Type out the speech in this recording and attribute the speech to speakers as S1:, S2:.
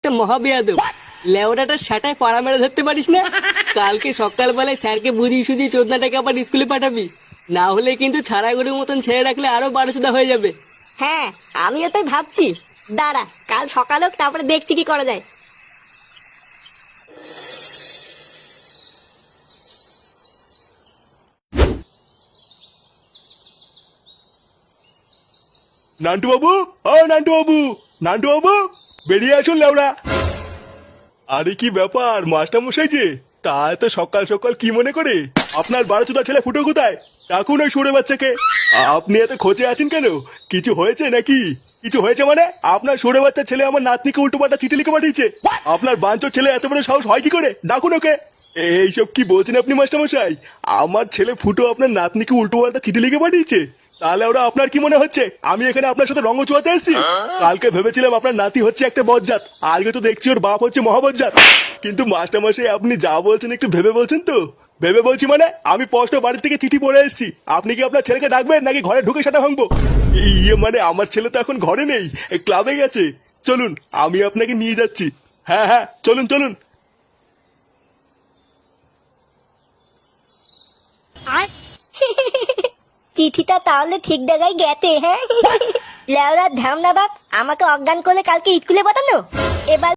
S1: একটা মহাবেয়াদব। লেওড়াটা সেটায় পাড়া মেরে ধরতে পারিস না। কালকে সকালবেলায় স্যারকে বুঝিয়ে সুঝিয়ে চোদনাটাকে আবার স্কুলে পাঠাবি, না হলে কিন্তু ছাড়া গরুর মতন ছেড়ে রাখলে আরো 12 হয়ে যাবে।
S2: হ্যাঁ, আমিও তাই ভাবছি। দাঁড়া, কাল সকাল হোক, তারপরে দেখছি কি করা যায়।
S3: নান্টু বাবু, ও নান্টু বাবু, নান্টু বাবু, বেরিয়ে আসুন লেওড়া। আরে কি ব্যাপার মাস্টার মশাই যে, তা এত সকাল সকাল কি মনে করে? আপনার 12 ছেলে ফুটো কোথায়? ডাকুন ওই সরে বাচ্চাকে। আপনি এত খোঁজে আছেন কেন? কিছু হয়েছে নাকি? কিছু হয়েছে মানে? আপনার সরে বাচ্চা ছেলে আমার নাতনিকে উল্টো পাল্টা চিঠি লিখে পাঠিয়েছে। আপনার বাঞ্চোর ছেলে এত বড় সাহস হয় কি করে? ডাকুন ওকে। এইসব কি বলছেন আপনি মাস্টার মশাই? আমার ছেলে ফুটো আপনার নাতনিকে উল্টো পাল্টা চিঠি লিখে পাঠিয়েছে? তাহলে ওরা আপনার কি মনে হচ্ছে আমি এখানে আপনার সাথে রঙ চুয়াতে এসেছি? কালকে ভেবেছিলাম আপনার নাতি হচ্ছে একটা বজ্জাত, আজকে তো দেখছি ওর বাপ হচ্ছে মহাবজ্জাত। কিন্তু মাস্টারমশাই আপনি যা বলছেন একটু ভেবে বলছেন তো? ভেবে বলছি মানে আমি স্পষ্ট বাড়ি থেকে চিঠি পড়ে এসেছি। আপনি কি আপনার ছেলেকে ডাকবেন নাকি ঘরে ঢুকে সেটা ভাঙবো? ইয়ে মানে আমার ছেলে তো এখন ঘরে নেই, ক্লাবে গেছে। চলুন আমি আপনাকে নিয়ে যাচ্ছি। হ্যাঁ হ্যাঁ, চলুন চলুন।
S2: চিঠিটা তাহলে ঠিক জায়গায় গেছে। হ্যাঁ, লেওরা ধ্যামনা বাপ আমাকে অজ্ঞান করলে কালকে স্কুলে পাঠানো। এবার